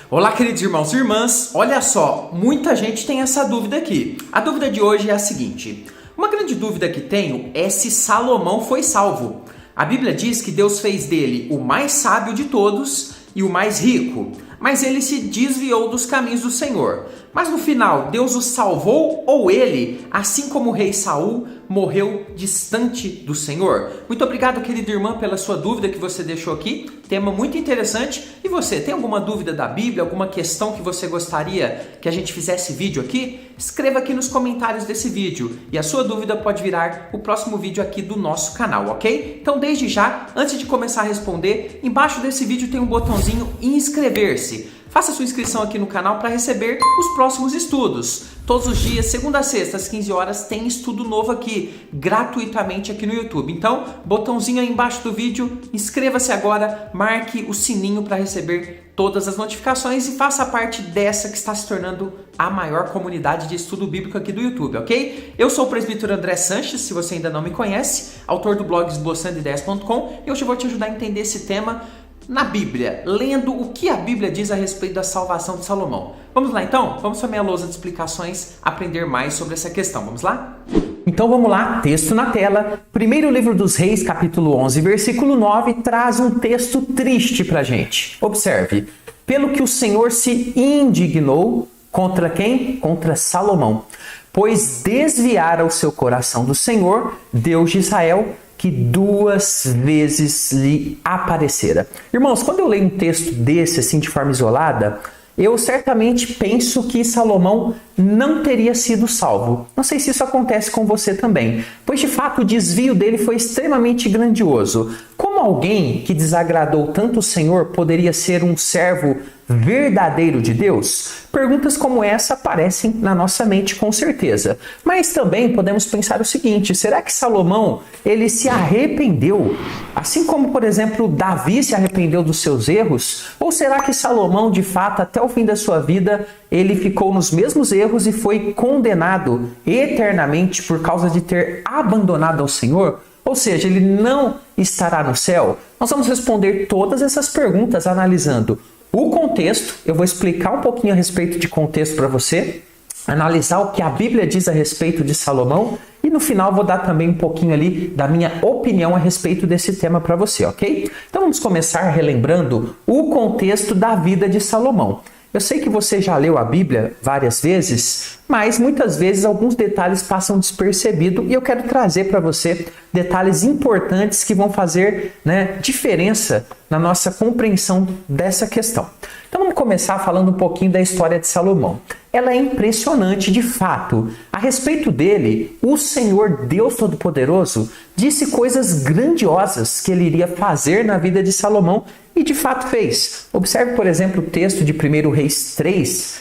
Olá, queridos irmãos e irmãs. Olha só, muita gente tem essa dúvida aqui. A dúvida de hoje é a seguinte: uma grande dúvida que tenho é se Salomão foi salvo. A Bíblia diz que Deus fez dele o mais sábio de todos e o mais rico, mas ele se desviou dos caminhos do Senhor. Mas no final, Deus o salvou ou ele, assim como o rei Saul, morreu distante do Senhor? Muito obrigado, querida irmã, pela sua dúvida que você deixou aqui. Tema muito interessante. E você, tem alguma dúvida da Bíblia, alguma questão que você gostaria que a gente fizesse vídeo aqui? Escreva aqui nos comentários desse vídeo e a sua dúvida pode virar o próximo vídeo aqui do nosso canal, ok? Então, desde já, antes de começar a responder, embaixo desse vídeo tem um botãozinho inscrever-se. Faça sua inscrição aqui no canal para receber os próximos estudos. Todos os dias, segunda a sexta, às 15 horas, tem estudo novo aqui, gratuitamente aqui no YouTube. Então, botãozinho aí embaixo do vídeo, inscreva-se agora, marque o sininho para receber todas as notificações e faça parte dessa que está se tornando a maior comunidade de estudo bíblico aqui do YouTube, ok? Eu sou o presbítero André Sanches, se você ainda não me conhece, autor do blog esboçandoideias.com, e hoje eu vou te ajudar a entender esse tema na Bíblia, lendo o que a Bíblia diz a respeito da salvação de Salomão. Vamos lá então? Vamos para a minha lousa de explicações, aprender mais sobre essa questão. Vamos lá? Então vamos lá, texto na tela. Primeiro livro dos Reis, capítulo 11, versículo 9, traz um texto triste para a gente. Observe. Pelo que o Senhor se indignou contra quem? Contra Salomão. Pois desviara o seu coração do Senhor, Deus de Israel, que 2 vezes lhe aparecera. Irmãos, quando eu leio um texto desse, assim, de forma isolada, eu certamente penso que Salomão não teria sido salvo. Não sei se isso acontece com você também, pois de fato o desvio dele foi extremamente grandioso. Como alguém que desagradou tanto o Senhor poderia ser um servo verdadeiro de Deus? Perguntas como essa aparecem na nossa mente com certeza. Mas também podemos pensar o seguinte: será que Salomão ele se arrependeu? Assim como, por exemplo, Davi se arrependeu dos seus erros? Ou será que Salomão, de fato, até o fim da sua vida, ele ficou nos mesmos erros e foi condenado eternamente por causa de ter abandonado ao Senhor? Ou seja, ele não estará no céu? Nós vamos responder todas essas perguntas analisando o contexto. Eu vou explicar um pouquinho a respeito de contexto para você, analisar o que a Bíblia diz a respeito de Salomão e no final vou dar também um pouquinho ali da minha opinião a respeito desse tema para você, ok? Então vamos começar relembrando o contexto da vida de Salomão. Eu sei que você já leu a Bíblia várias vezes, mas muitas vezes alguns detalhes passam despercebidos e eu quero trazer para você detalhes importantes que vão fazer, diferença na nossa compreensão dessa questão. Então vamos começar falando um pouquinho da história de Salomão. Ela é impressionante de fato. A respeito dele, o Senhor Deus Todo-Poderoso disse coisas grandiosas que ele iria fazer na vida de Salomão e de fato fez. Observe, por exemplo, o texto de 1 Reis 3,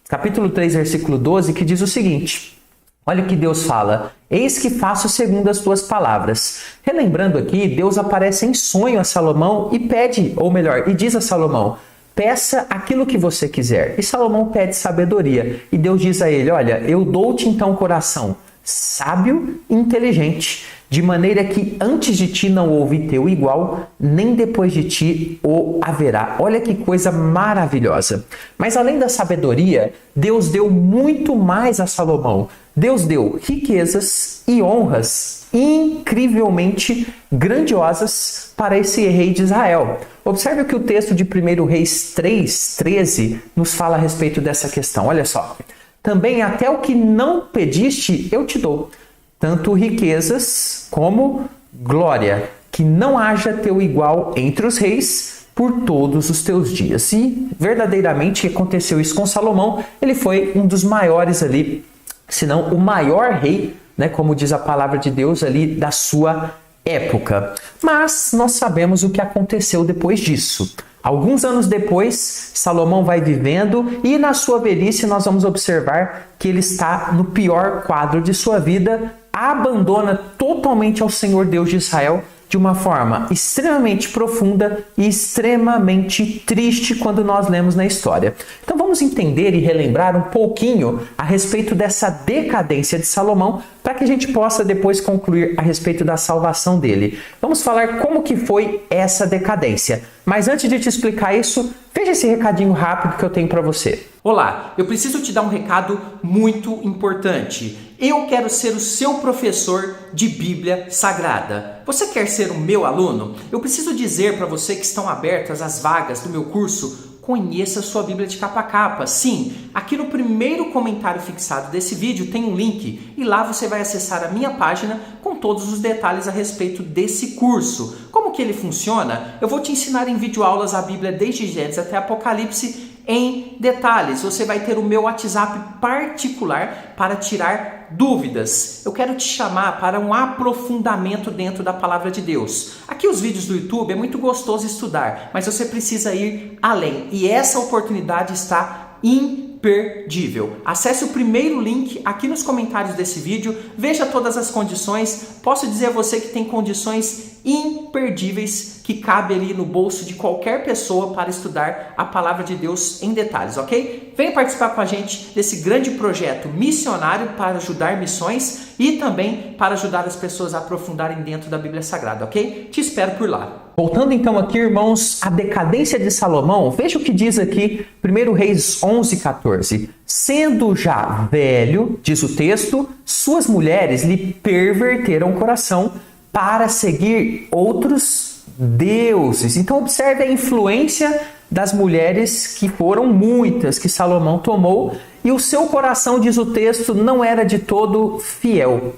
capítulo 3, versículo 12, que diz o seguinte: olha o que Deus fala: eis que faço segundo as tuas palavras. Relembrando aqui, Deus aparece em sonho a Salomão e pede, ou melhor, e diz a Salomão: peça aquilo que você quiser. E Salomão pede sabedoria. E Deus diz a ele: olha, eu dou-te então um coração sábio e inteligente, de maneira que antes de ti não houve teu igual, nem depois de ti o haverá. Olha que coisa maravilhosa. Mas além da sabedoria, Deus deu muito mais a Salomão. Deus deu riquezas e honras incrivelmente grandiosas para esse rei de Israel. Observe o que o texto de 1 Reis 3:13 nos fala a respeito dessa questão. Olha só. Também até o que não pediste eu te dou, tanto riquezas como glória, que não haja teu igual entre os reis por todos os teus dias. E verdadeiramente aconteceu isso com Salomão. Ele foi um dos maiores ali, se não o maior rei, como diz a palavra de Deus ali, da sua época. Mas nós sabemos o que aconteceu depois disso. Alguns anos depois, Salomão vai vivendo e na sua velhice nós vamos observar que ele está no pior quadro de sua vida, abandona totalmente ao Senhor Deus de Israel de uma forma extremamente profunda e extremamente triste quando nós lemos na história. Então vamos entender e relembrar um pouquinho a respeito dessa decadência de Salomão para que a gente possa depois concluir a respeito da salvação dele. Vamos falar como que foi essa decadência. Mas antes de te explicar isso, veja esse recadinho rápido que eu tenho para você. Olá, eu preciso te dar um recado muito importante. Eu quero ser o seu professor de Bíblia Sagrada. Você quer ser o meu aluno? Eu preciso dizer para você que estão abertas as vagas do meu curso Conheça sua Bíblia de capa a capa. Sim, aqui no primeiro comentário fixado desse vídeo tem um link e lá você vai acessar a minha página com todos os detalhes a respeito desse curso. Como que ele funciona? Eu vou te ensinar em videoaulas a Bíblia desde Gênesis até Apocalipse em detalhes. Você vai ter o meu WhatsApp particular para tirar dúvidas. Eu quero te chamar para um aprofundamento dentro da palavra de Deus. Aqui os vídeos do YouTube é muito gostoso estudar, mas você precisa ir além. E essa oportunidade está imperdível. Acesse o primeiro link aqui nos comentários desse vídeo, veja todas as condições. Posso dizer a você que tem condições imperdíveis que cabe ali no bolso de qualquer pessoa para estudar a palavra de Deus em detalhes, ok? Venha participar com a gente desse grande projeto missionário para ajudar missões e também para ajudar as pessoas a aprofundarem dentro da Bíblia Sagrada, ok? Te espero por lá. Voltando então aqui, irmãos, à decadência de Salomão, veja o que diz aqui, 1 Reis 11:14. Sendo já velho, diz o texto, suas mulheres lhe perverteram o coração para seguir outros deuses. Então observe a influência das mulheres, que foram muitas, que Salomão tomou, e o seu coração, diz o texto, não era de todo fiel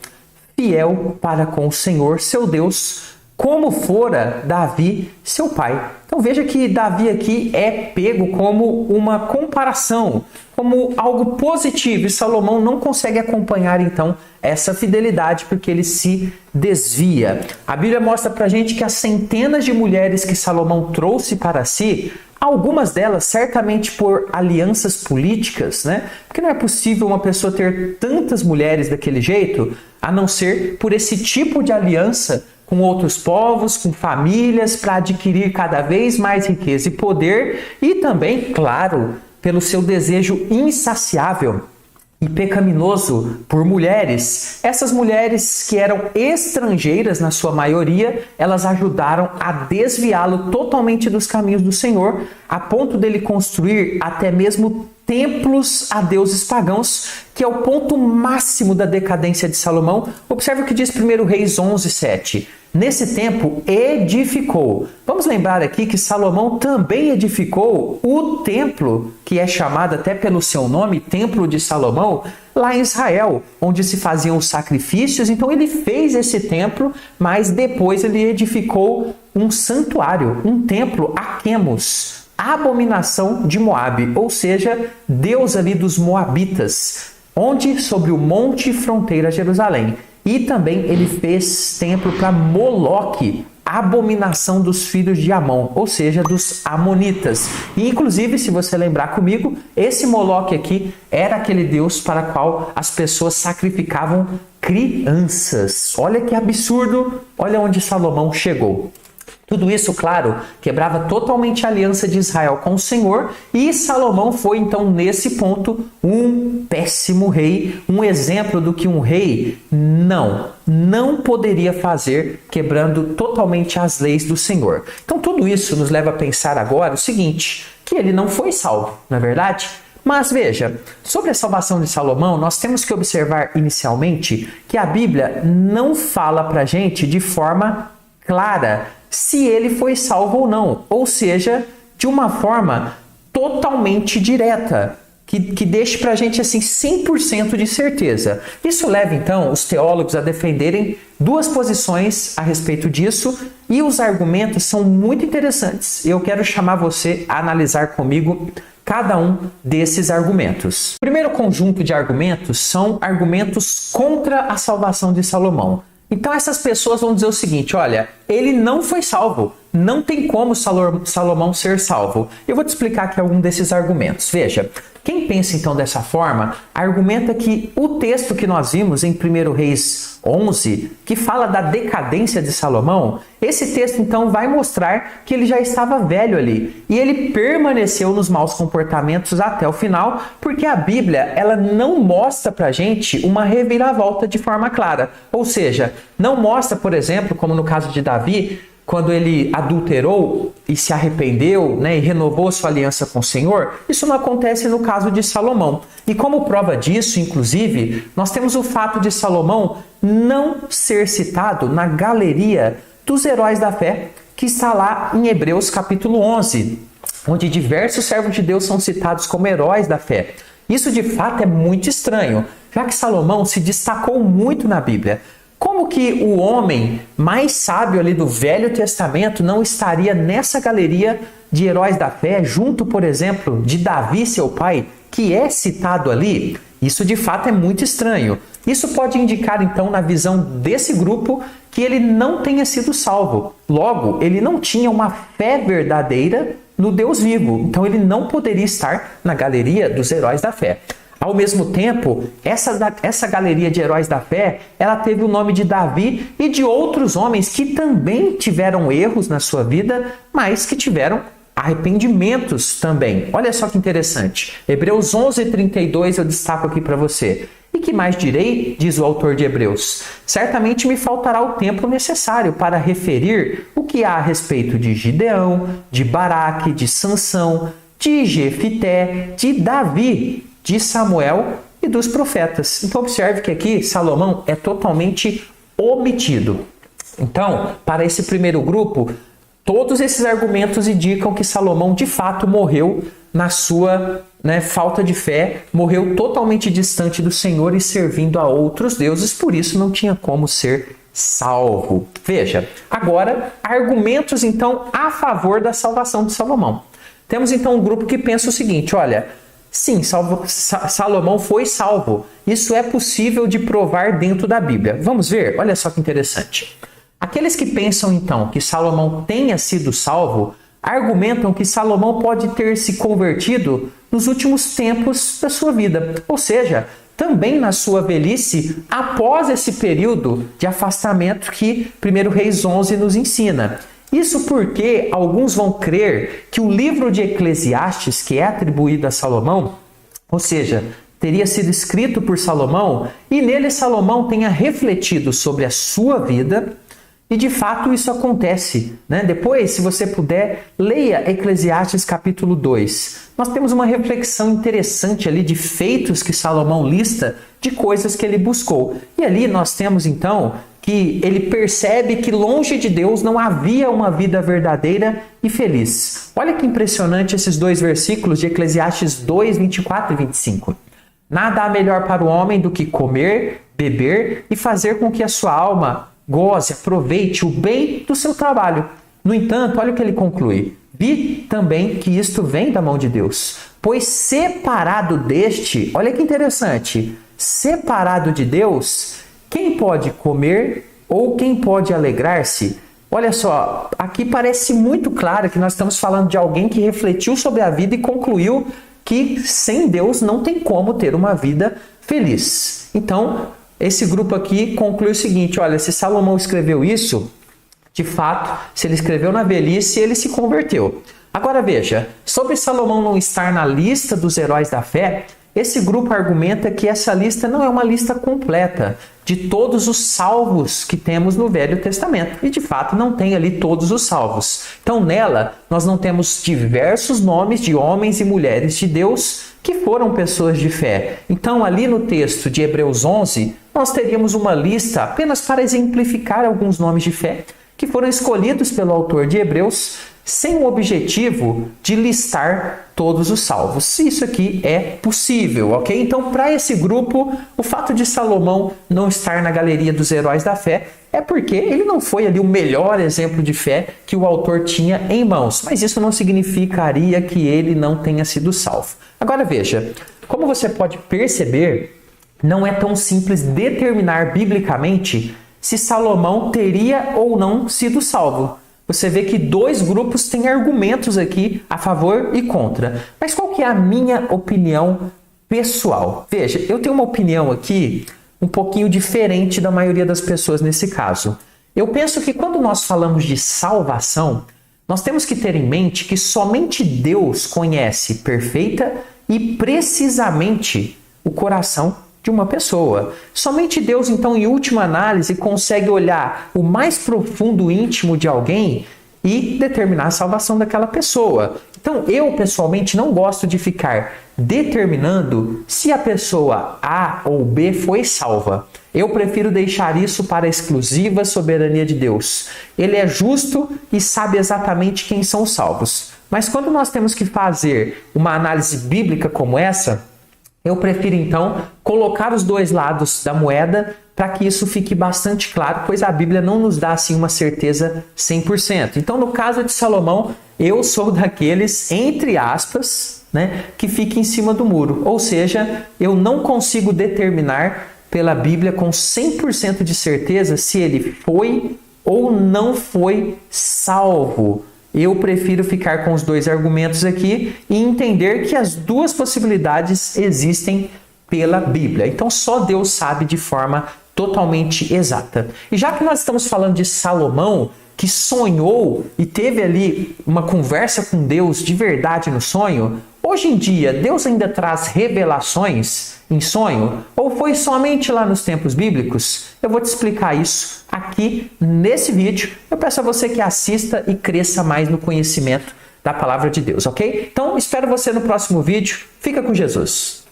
para com o Senhor, seu Deus, como fora Davi, seu pai. Então veja que Davi aqui é pego como uma comparação, como algo positivo, e Salomão não consegue acompanhar então essa fidelidade porque ele se desvia. A Bíblia mostra pra gente que as centenas de mulheres que Salomão trouxe para si, algumas delas certamente por alianças políticas, né? Porque não é possível uma pessoa ter tantas mulheres daquele jeito, a não ser por esse tipo de aliança com outros povos, com famílias, para adquirir cada vez mais riqueza e poder, e também, claro, pelo seu desejo insaciável e pecaminoso por mulheres. Essas mulheres, que eram estrangeiras na sua maioria, elas ajudaram a desviá-lo totalmente dos caminhos do Senhor, a ponto dele construir até mesmo templos a deuses pagãos, que é o ponto máximo da decadência de Salomão. Observe o que diz 1 Reis 11:7. Nesse tempo edificou. Vamos lembrar aqui que Salomão também edificou o templo, que é chamado até pelo seu nome, Templo de Salomão, lá em Israel, onde se faziam os sacrifícios. Então ele fez esse templo, mas depois ele edificou um santuário, um templo a Quemos, abominação de Moabe, ou seja, deus ali dos moabitas, onde sobre o monte fronteira a Jerusalém. E também ele fez templo para Moloque, abominação dos filhos de Amon, ou seja, dos amonitas. E inclusive, se você lembrar comigo, esse Moloque aqui era aquele deus para o qual as pessoas sacrificavam crianças. Olha que absurdo, olha onde Salomão chegou. Tudo isso, claro, quebrava totalmente a aliança de Israel com o Senhor, e Salomão foi, então, nesse ponto, um péssimo rei, um exemplo do que um rei não poderia fazer, quebrando totalmente as leis do Senhor. Então, tudo isso nos leva a pensar agora o seguinte, que ele não foi salvo, não é verdade? Mas veja, sobre a salvação de Salomão, nós temos que observar inicialmente que a Bíblia não fala pra gente de forma clara se ele foi salvo ou não, ou seja, de uma forma totalmente direta, que deixe pra gente assim 100% de certeza. Isso leva então os teólogos a defenderem duas posições a respeito disso, e os argumentos são muito interessantes. Eu quero chamar você a analisar comigo cada um desses argumentos. O primeiro conjunto de argumentos são argumentos contra a salvação de Salomão. Então essas pessoas vão dizer o seguinte, olha, ele não foi salvo, não tem como Salomão ser salvo. Eu vou te explicar aqui algum desses argumentos. Veja, quem pensa então dessa forma, argumenta que o texto que nós vimos em 1 Reis 11, que fala da decadência de Salomão, esse texto então vai mostrar que ele já estava velho ali, e ele permaneceu nos maus comportamentos até o final, porque a Bíblia ela não mostra pra gente uma reviravolta de forma clara. Ou seja, não mostra, por exemplo, como no caso de Davi, quando ele adulterou e se arrependeu, né, e renovou sua aliança com o Senhor, isso não acontece no caso de Salomão. E como prova disso, inclusive, nós temos o fato de Salomão não ser citado na galeria dos heróis da fé, que está lá em Hebreus capítulo 11, onde diversos servos de Deus são citados como heróis da fé. Isso de fato é muito estranho, já que Salomão se destacou muito na Bíblia. Como que o homem mais sábio ali do Velho Testamento não estaria nessa galeria de heróis da fé, junto, por exemplo, de Davi, seu pai, que é citado ali? Isso de fato é muito estranho. Isso pode indicar, então, na visão desse grupo, que ele não tenha sido salvo. Logo, ele não tinha uma fé verdadeira no Deus vivo. Então, ele não poderia estar na galeria dos heróis da fé. Ao mesmo tempo, essa galeria de heróis da fé, ela teve o nome de Davi e de outros homens que também tiveram erros na sua vida, mas que tiveram arrependimentos também. Olha só que interessante. Hebreus 11:32 eu destaco aqui para você. E que mais direi, diz o autor de Hebreus? Certamente me faltará o tempo necessário para referir o que há a respeito de Gideão, de Baraque, de Sansão, de Jefité, de Davi, de Samuel e dos profetas. Então observe que aqui Salomão é totalmente omitido. Então, para esse primeiro grupo, todos esses argumentos indicam que Salomão de fato morreu na sua falta de fé, morreu totalmente distante do Senhor e servindo a outros deuses, por isso não tinha como ser salvo. Veja, agora argumentos então a favor da salvação de Salomão. Temos então um grupo que pensa o seguinte, olha, sim, Salomão foi salvo. Isso é possível de provar dentro da Bíblia. Vamos ver? Olha só que interessante. Aqueles que pensam então que Salomão tenha sido salvo, argumentam que Salomão pode ter se convertido nos últimos tempos da sua vida. Ou seja, também na sua velhice, após esse período de afastamento que 1 Reis 11 nos ensina. Isso porque alguns vão crer que o livro de Eclesiastes, que é atribuído a Salomão, ou seja, teria sido escrito por Salomão, e nele Salomão tenha refletido sobre a sua vida, e de fato isso acontece. Depois, se você puder, leia Eclesiastes capítulo 2. Nós temos uma reflexão interessante ali de feitos que Salomão lista, de coisas que ele buscou. E ali nós temos então que ele percebe que longe de Deus não havia uma vida verdadeira e feliz. Olha que impressionante esses dois versículos de Eclesiastes 2, 24 e 25. Nada há melhor para o homem do que comer, beber e fazer com que a sua alma goze, aproveite o bem do seu trabalho. No entanto, olha o que ele conclui. Vi também que isto vem da mão de Deus, pois separado deste, olha que interessante, separado de Deus, quem pode comer ou quem pode alegrar-se? Olha só, aqui parece muito claro que nós estamos falando de alguém que refletiu sobre a vida e concluiu que sem Deus não tem como ter uma vida feliz. Então, esse grupo aqui conclui o seguinte, olha, se Salomão escreveu isso, de fato, se ele escreveu na velhice, ele se converteu. Agora veja, sobre Salomão não estar na lista dos heróis da fé, esse grupo argumenta que essa lista não é uma lista completa de todos os salvos que temos no Velho Testamento. E de fato não tem ali todos os salvos. Então nela nós não temos diversos nomes de homens e mulheres de Deus que foram pessoas de fé. Então ali no texto de Hebreus 11 nós teríamos uma lista apenas para exemplificar alguns nomes de fé que foram escolhidos pelo autor de Hebreus sem o objetivo de listar todos os salvos. Isso aqui é possível, ok? Então, para esse grupo, o fato de Salomão não estar na galeria dos heróis da fé é porque ele não foi ali o melhor exemplo de fé que o autor tinha em mãos. Mas isso não significaria que ele não tenha sido salvo. Agora veja, como você pode perceber, não é tão simples determinar biblicamente se Salomão teria ou não sido salvo. Você vê que dois grupos têm argumentos aqui a favor e contra. Mas qual que é a minha opinião pessoal? Veja, eu tenho uma opinião aqui um pouquinho diferente da maioria das pessoas nesse caso. Eu penso que quando nós falamos de salvação, nós temos que ter em mente que somente Deus conhece perfeita e precisamente o coração de uma pessoa. Somente Deus, então, em última análise, consegue olhar o mais profundo íntimo de alguém e determinar a salvação daquela pessoa. Então, eu pessoalmente não gosto de ficar determinando se a pessoa A ou B foi salva. Eu prefiro deixar isso para a exclusiva soberania de Deus. Ele é justo e sabe exatamente quem são os salvos. Mas quando nós temos que fazer uma análise bíblica como essa, eu prefiro então colocar os dois lados da moeda para que isso fique bastante claro, pois a Bíblia não nos dá assim uma certeza 100%. Então, no caso de Salomão, eu sou daqueles, entre aspas, que fica em cima do muro. Ou seja, eu não consigo determinar pela Bíblia com 100% de certeza se ele foi ou não foi salvo. Eu prefiro ficar com os dois argumentos aqui e entender que as duas possibilidades existem pela Bíblia. Então, só Deus sabe de forma totalmente exata. E já que nós estamos falando de Salomão, que sonhou e teve ali uma conversa com Deus de verdade no sonho, hoje em dia, Deus ainda traz revelações em sonho? Ou foi somente lá nos tempos bíblicos? Eu vou te explicar isso aqui nesse vídeo. Eu peço a você que assista e cresça mais no conhecimento da palavra de Deus, ok? Então, espero você no próximo vídeo. Fica com Jesus.